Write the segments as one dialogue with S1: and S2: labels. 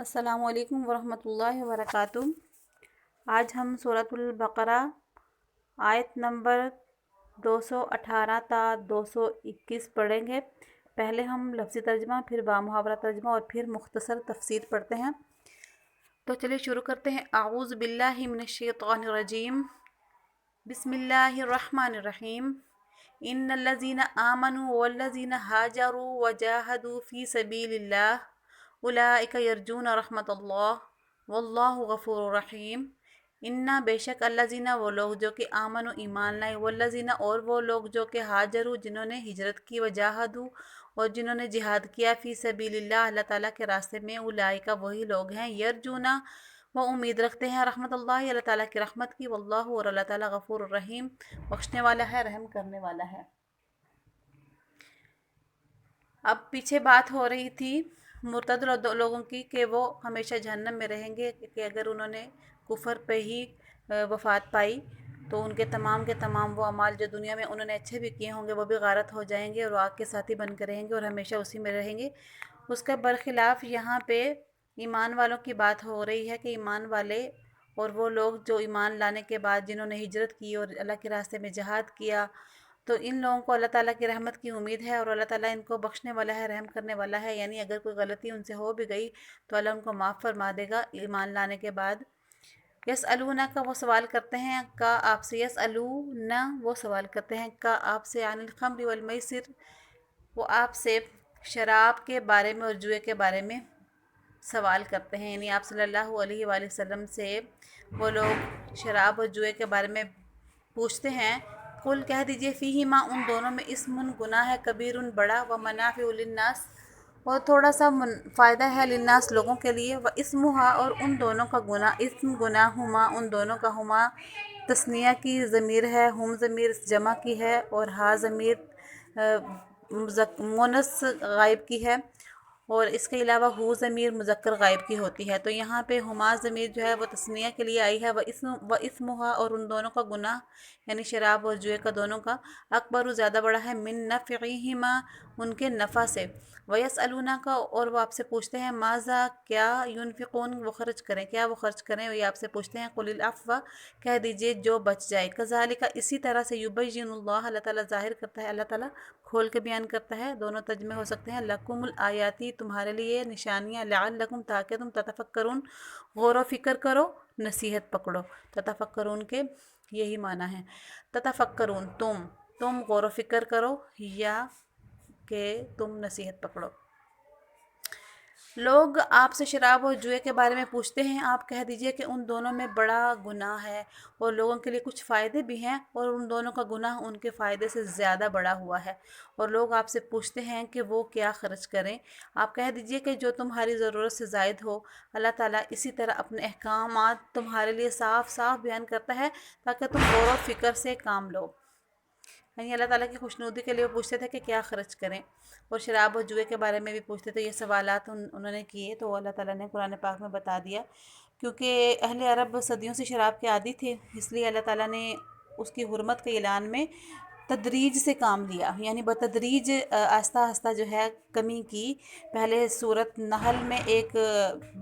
S1: السلام علیکم ورحمۃ اللہ وبرکاتہ۔ آج ہم سورۃ البقرہ آیت نمبر 218 تا 221 پڑھیں گے۔ پہلے ہم لفظی ترجمہ، پھر بامحاورہ ترجمہ اور پھر مختصر تفسیر پڑھتے ہیں۔ تو چلیے شروع کرتے ہیں۔ اعوذ باللہ من الشیطان الرجیم، بسم اللہ الرحمن الرحیم۔ ان الذین آمنوا والذین ہاجروا وجاہدوا فی سبیل اللہ اولئک یرجون رحمت اللہ واللہ غفور رحیم۔ انا بے شک الذین وہ لوگ جو کہ آمن و ایمان لائے، والذین اور وہ لوگ جو کہ ہاجروا جنہوں نے ہجرت کی، وجاہدوا اور جنہوں نے جہاد کیا، فی سبیل اللہ اللہ تعالیٰ کے راستے میں، اولئک وہی لوگ ہیں، یرجونا وہ امید رکھتے ہیں، رحمت اللہ اللہ تعالیٰ کی رحمت کی، واللہ اور اللہ تعالیٰ غفور الرحیم بخشنے والا ہے، رحم کرنے والا ہے۔ اب پیچھے بات ہو رہی تھی مرتد لوگوں کی کہ وہ ہمیشہ جہنم میں رہیں گے، کہ اگر انہوں نے کفر پہ ہی وفات پائی تو ان کے تمام وہ اعمال جو دنیا میں انہوں نے اچھے بھی کیے ہوں گے وہ بھی غارت ہو جائیں گے اور آگ کے ساتھی بن کر رہیں گے اور ہمیشہ اسی میں رہیں گے۔ اس کے برخلاف یہاں پہ ایمان والوں کی بات ہو رہی ہے کہ ایمان والے اور وہ لوگ جو ایمان لانے کے بعد جنہوں نے ہجرت کی اور اللہ کے راستے میں جہاد کیا، تو ان لوگوں کو اللہ تعالیٰ کی رحمت کی امید ہے اور اللہ تعالیٰ ان کو بخشنے والا ہے، رحم کرنے والا ہے۔ یعنی اگر کوئی غلطی ان سے ہو بھی گئی تو اللہ ان کو معاف فرما دے گا ایمان لانے کے بعد۔ یسألونک وہ سوال کرتے ہیں کا آپ سے، یسألون وہ سوال کرتے ہیں کا آپ سے، عن الخمر والمیسر وہ آپ سے شراب کے بارے میں اور جوئے کے بارے میں سوال کرتے ہیں۔ یعنی آپ صلی اللہ علیہ وآلہ وسلم سے وہ لوگ شراب اور جوئے کے بارے میں پوچھتے ہیں۔ قل کہہ دیجئے فیہما ان دونوں میں اسم گناہ ہے، کبیر بڑا، و منافع للناس اور تھوڑا سا فائدہ ہے، للناس لوگوں کے لیے، و اسمہا اور ان دونوں کا گناہ، اسم گناہما ان دونوں کا، ہما تثنیہ کی ضمیر ہے، ہم ضمیر جمع کی ہے اور ہا ضمیر مونث غائب کی ہے، اور اس کے علاوہ ہو ضمیر مذکر غائب کی ہوتی ہے۔ تو یہاں پہ ہما ضمیر جو ہے وہ تثنیہ کے لیے آئی ہے، و اسمہا اور ان دونوں کا گناہ یعنی شراب اور جوئے کا دونوں کا، اکبر زیادہ بڑا ہے، من نفعہما ان کے نفع سے، ویسألونک اور وہ آپ سے پوچھتے ہیں، ماذا کیا، ینفقون وہ خرچ کریں، کیا وہ خرچ کریں، یہ آپ سے پوچھتے ہیں، قل العفو کہہ دیجئے جو بچ جائے، کذالک اسی طرح سے، یبین اللہ اللہ تعالیٰ ظاہر کرتا ہے، اللہ تعالیٰ کھول کے بیان کرتا ہے، دونوں ترجمے ہو سکتے ہیں، لکم الآیاتی تمہارے لیے نشانیاں، لعلکم تاکہ تم تتفکرون غور و فکر کرو، نصیحت پکڑو، تتفکرون کے یہی معنی ہے، تتفکرون تم غور و فکر کرو یا کہ تم نصیحت پکڑو۔ لوگ آپ سے شراب اور جوئے کے بارے میں پوچھتے ہیں، آپ کہہ دیجئے کہ ان دونوں میں بڑا گناہ ہے اور لوگوں کے لیے کچھ فائدے بھی ہیں، اور ان دونوں کا گناہ ان کے فائدے سے زیادہ بڑا ہوا ہے، اور لوگ آپ سے پوچھتے ہیں کہ وہ کیا خرچ کریں، آپ کہہ دیجئے کہ جو تمہاری ضرورت سے زائد ہو۔ اللہ تعالیٰ اسی طرح اپنے احکامات تمہارے لیے صاف صاف بیان کرتا ہے تاکہ تم غور و فکر سے کام لو۔ یعنی اللہ تعالیٰ کی خوشنودی کے لیے وہ پوچھتے تھے کہ کیا خرچ کریں، اور شراب اور جوئے کے بارے میں بھی پوچھتے تھے۔ یہ سوالات انہوں نے کیے تو اللہ تعالیٰ نے قرآن پاک میں بتا دیا، کیونکہ اہل عرب صدیوں سے شراب کے عادی تھے، اس لیے اللہ تعالیٰ نے اس کی حرمت کے اعلان میں تدریج سے کام لیا، یعنی بتدریج آہستہ آہستہ جو ہے کمی کی۔ پہلے سورۃ نحل میں ایک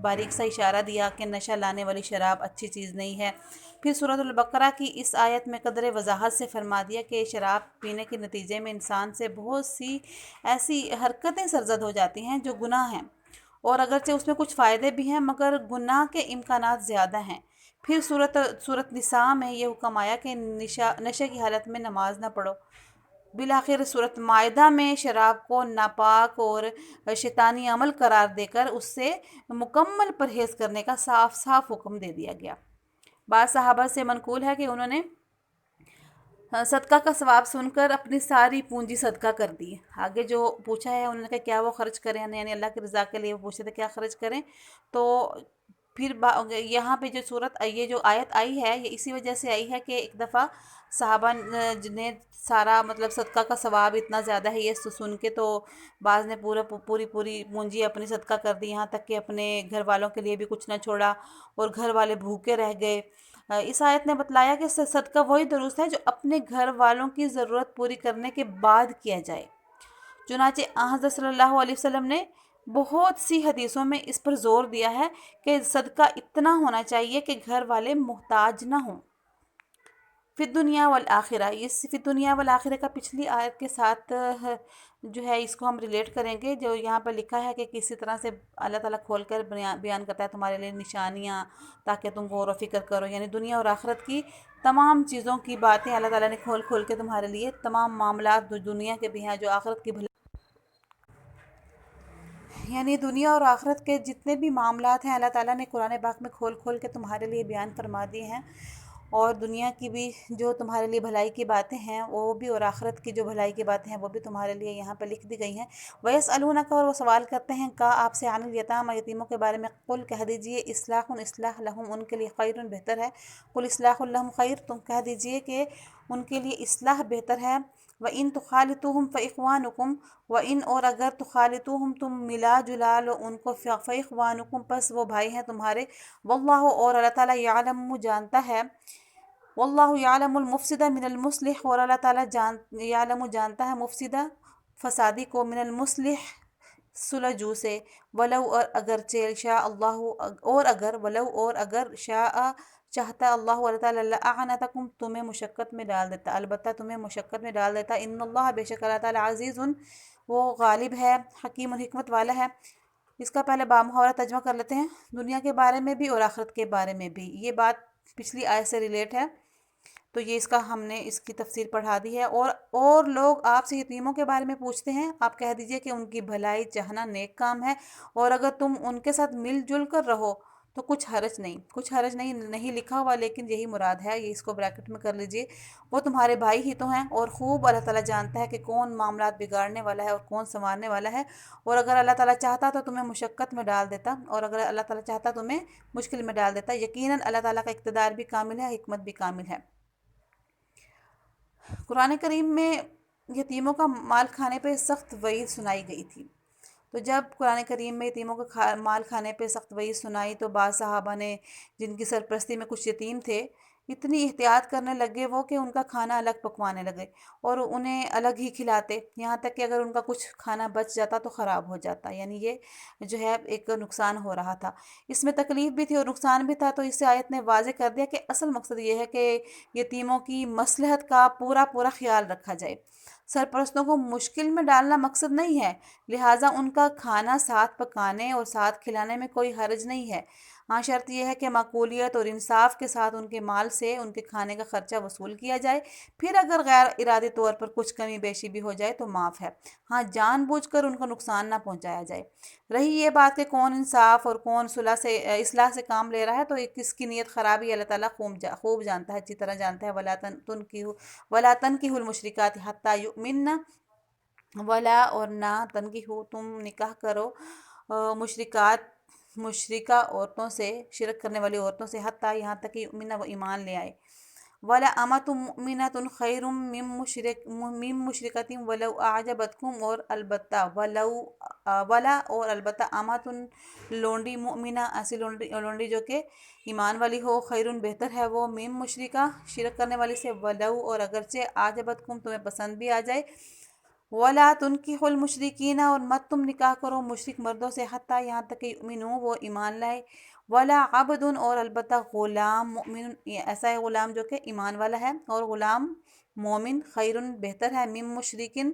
S1: باریک سا اشارہ دیا کہ نشہ لانے والی شراب اچھی چیز نہیں ہے، پھر سورۃ البقرہ کی اس آیت میں قدر وضاحت سے فرما دیا کہ شراب پینے کے نتیجے میں انسان سے بہت سی ایسی حرکتیں سرزد ہو جاتی ہیں جو گناہ ہیں، اور اگرچہ اس میں کچھ فائدے بھی ہیں مگر گناہ کے امکانات زیادہ ہیں۔ پھر سورۃ نساء میں یہ حکم آیا کہ نشے کی حالت میں نماز نہ پڑھو۔ بالآخر سورۃ مائدہ میں شراب کو ناپاک اور شیطانی عمل قرار دے کر اس سے مکمل پرہیز کرنے کا صاف صاف حکم دے دیا گیا۔ بعض صحابہ سے منقول ہے کہ انہوں نے صدقہ کا ثواب سن کر اپنی ساری پونجی صدقہ کر دی۔ آگے جو پوچھا ہے انہوں نے کہا کیا وہ خرچ کریں، یعنی اللہ کی رضا کے لیے وہ پوچھتے تھے کیا خرچ کریں، تو پھر یہاں پہ یہ جو آیت آئی ہے یہ اسی وجہ سے آئی ہے کہ ایک دفعہ صحابہ نے سارا صدقہ کا ثواب اتنا زیادہ ہے یہ سن کے، تو بعض نے پوری پونجی اپنی صدقہ کر دی، یہاں تک کہ اپنے گھر والوں کے لیے بھی کچھ نہ چھوڑا اور گھر والے بھوکے رہ گئے۔ اس آیت نے بتلایا کہ صدقہ وہی درست ہے جو اپنے گھر والوں کی ضرورت پوری کرنے کے بعد کیا جائے۔ چنانچہ حضرت صلی اللہ علیہ وسلم نے بہت سی حدیثوں میں اس پر زور دیا ہے کہ صدقہ اتنا ہونا چاہیے کہ گھر والے محتاج نہ ہوں۔ فی دنیا والآخرہ، اس فی دنیا والآخرہ کا پچھلی آیت کے ساتھ جو ہے اس کو ہم ریلیٹ کریں گے، جو یہاں پر لکھا ہے کہ کسی طرح سے اللہ تعالیٰ کھول کر بیان کرتا ہے تمہارے لیے نشانیاں تاکہ تم غور و فکر کرو، یعنی دنیا اور آخرت کی تمام چیزوں کی باتیں اللہ تعالیٰ نے کھول کھول کے تمہارے لیے، تمام معاملات جو دنیا کے بھی ہیں، جو آخرت کی یعنی دنیا اور آخرت کے جتنے بھی معاملات ہیں اللہ تعالیٰ نے قرآن پاک میں کھول کھول کے تمہارے لیے بیان فرما دیے ہیں، اور دنیا کی بھی جو تمہارے لیے بھلائی کی باتیں ہیں وہ بھی، اور آخرت کی جو بھلائی کی باتیں ہیں وہ بھی تمہارے لیے یہاں پہ لکھ دی گئی ہیں۔ وَيَسْأَلُونَكَ، اور وہ سوال کرتے ہیں کا آپ سے، عن الیتامی، یتیموں کے بارے میں، قل کہہ دیجئے، اصلاح لہم، ان کے لیے، خیر بہتر ہے، قل اصلاح لہم خیر، تم کہہ دیجئے کہ ان کے لیے اصلاح بہتر ہے، وَإِن تُخَالِطُوهُمْ فَإِخْوَانُكُمْ، وَإِن، اور اگر تخالطوہم تم ملا جلا لو ان کو، فَإِخْوَانُكُمْ، پس وہ بھائی ہیں تمہارے، واللہ، اور اللہ تعالیٰ، یعلم جانتا ہے، واللہ یعلم المفسد من المصلح، اور اللہ تعالیٰ یعلم جانتا ہے مفسدہ فسادی کو، من المصلح سلجھو سے، ولو، اور اگرچہ، شاء اللہ، اور اگر، ولو، اور اگر، شاء چاہتا اللہ تعالیٰ، لأعنتکم، تمہیں مشقت میں ڈال دیتا، البتہ تمہیں مشقت میں ڈال دیتا، ان اللہ، بے شک اللہ تعالیٰ، عزیز، وہ غالب ہے، حکیم، حکمت والا ہے۔ اس کا پہلے بامحاورہ ترجمہ کر لیتے ہیں، دنیا کے بارے میں بھی اور آخرت کے بارے میں بھی، یہ بات پچھلی آیت سے ریلیٹ ہے، تو یہ اس کا ہم نے اس کی تفسیر پڑھا دی ہے۔ اور لوگ آپ سے یتیموں کے بارے میں پوچھتے ہیں، آپ کہہ دیجئے کہ ان کی بھلائی چاہنا نیک کام ہے، اور اگر تم ان کے ساتھ مل جل کر رہو تو کچھ حرج نہیں، کچھ حرج نہیں، نہیں لکھا ہوا لیکن یہی مراد ہے، یہ اس کو بریکٹ میں کر لیجئے، وہ تمہارے بھائی ہی تو ہیں، اور خوب اللہ تعالیٰ جانتا ہے کہ کون معاملات بگاڑنے والا ہے اور کون سنوارنے والا ہے، اور اگر اللہ تعالیٰ چاہتا تو تمہیں مشقت میں ڈال دیتا، اور اگر اللہ تعالیٰ چاہتا تمہیں مشکل میں ڈال دیتا، یقیناً اللہ تعالیٰ کا اقتدار بھی کامل ہے، حکمت بھی کامل ہے۔ قرآن کریم میں یتیموں کا مال کھانے پہ سخت وعید سنائی گئی تھی، تو جب قرآن کریم میں یتیموں کا مال کھانے پہ سخت وعید سنائی تو بعض صحابہ نے، جن کی سرپرستی میں کچھ یتیم تھے، اتنی احتیاط کرنے لگے وہ کہ ان کا کھانا الگ پکوانے لگے اور انہیں الگ ہی کھلاتے، یہاں تک کہ اگر ان کا کچھ کھانا بچ جاتا تو خراب ہو جاتا، یعنی یہ جو ہے ایک نقصان ہو رہا تھا، اس میں تکلیف بھی تھی اور نقصان بھی تھا، تو اس سے آیت نے واضح کر دیا کہ اصل مقصد یہ ہے کہ یتیموں کی مصلحت کا پورا پورا خیال رکھا جائے، سرپرستوں کو مشکل میں ڈالنا مقصد نہیں ہے، لہٰذا ان کا کھانا ساتھ پکانے اور ساتھ کھلانے میں کوئی حرج نہیں ہے، ہاں شرط یہ ہے کہ معقولیت اور انصاف کے ساتھ ان کے مال سے ان کے کھانے کا خرچہ وصول کیا جائے، پھر اگر غیر ارادی طور پر کچھ کمی بیشی بھی ہو جائے تو معاف ہے، ہاں جان بوجھ کر ان کو نقصان نہ پہنچایا جائے۔ رہی یہ بات کہ کون انصاف اور کون اصلاح سے کام لے رہا ہے، تو کس کی نیت خرابی اللہ تعالیٰ خوب جانتا ہے، اچھی طرح جانتا ہے، وَلَا تَنْكِحُوا الْمُشْرِكَاتِ حَتَّى يُؤْمِنَّ، ولا، اور نہ، تنکحو، تم نکاح کرو، مشرکہ عورتوں سے، شرک کرنے والی عورتوں سے، حتیٰ، یہاں تک کہ یؤمنہ، وہ ایمان لے آئے، ولا امۃ مؤمنۃ خیر من مشرکۃ ولو اعجبتکم، اور البتہ، ولا، اور البتہ، امۃ، لونڈی، مؤمنہ، ایسی لونڈی جو کہ ایمان والی ہو، خیرن، بہتر ہے وہ، من مشرکہ، شرک کرنے والی سے، ولو، اور اگرچہ، اعجبتکم، تمہیں پسند بھی آ جائے، ولا تنکحوا المشرکین، اور مت تم نکاح کرو مشرک مردوں سے، حتیٰ، یہاں تک کہ یؤمنوا، وہ ایمان لائے، ولا عبد، اور البتہ غلام، مؤمن، ایسا ہے غلام جو کہ ایمان والا ہے، اور غلام مومن، خیرن، بہتر ہے، من مشرکن،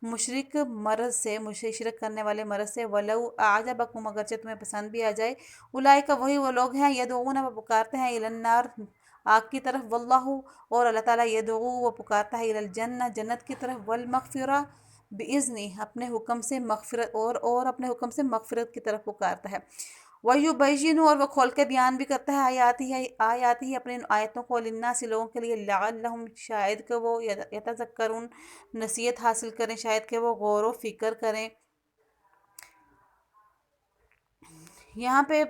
S1: مشرک مرد سے، شرک کرنے والے مرد سے، ولو اعجبکم، اگرچہ تمہیں پسند بھی آ جائے، اولئک، وہی وہ لوگ ہیں، یدعون، وہ پکارتے ہیں، الی النار، آگ کی طرف، واللہ، اور اللہ تعالیٰ، یدعو، وہ پکارتا ہے، الی الجنہ، جنت کی طرف، والمغفرہ، بِإِذْنِہ، اپنے حکم سے، مغفرت، اور اپنے حکم سے مغفرت کی طرف پکارتا ہے، وَيُبَيِّنُ، اور وہ کھول کے بیان بھی کرتا ہے، آیات ہی، اپنے آیتوں کو، للناس، لوگوں کے لیے، لعلہم، شاید کہ وہ، یتذکرون، نصیحت حاصل کریں، شاید کہ وہ غور و فکر کریں۔ یہاں پہ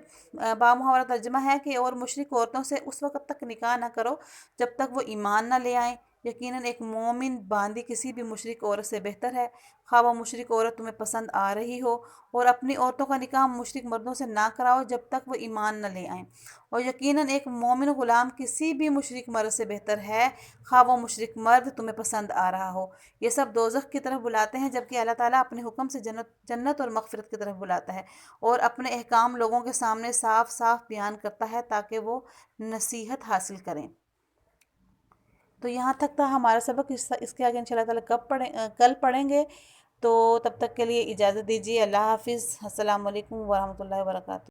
S1: بامحاورہ ترجمہ ہے کہ اور مشرک عورتوں سے اس وقت تک نکاح نہ کرو جب تک وہ ایمان نہ لے آئیں، یقیناً ایک مومن باندی کسی بھی مشرک عورت سے بہتر ہے، خواہ وہ مشرک عورت تمہیں پسند آ رہی ہو، اور اپنی عورتوں کا نکاح مشرک مردوں سے نہ کراؤ جب تک وہ ایمان نہ لے آئیں، اور یقیناً ایک مومن غلام کسی بھی مشرک مرد سے بہتر ہے، خواہ وہ مشرک مرد تمہیں پسند آ رہا ہو۔ یہ سب دوزخ کی طرف بلاتے ہیں، جبکہ اللہ تعالیٰ اپنے حکم سے جنت اور مغفرت کی طرف بلاتا ہے، اور اپنے احکام لوگوں کے سامنے صاف صاف بیان کرتا ہے تاکہ وہ نصیحت حاصل کریں۔ تو یہاں تک تھا ہمارا سبق، اس کے آگے انشاءاللہ تعالیٰ کل پڑھیں گے۔ تو تب تک کے لیے اجازت دیجیے، اللہ حافظ، السلام علیکم ورحمۃ اللہ وبرکاتہ۔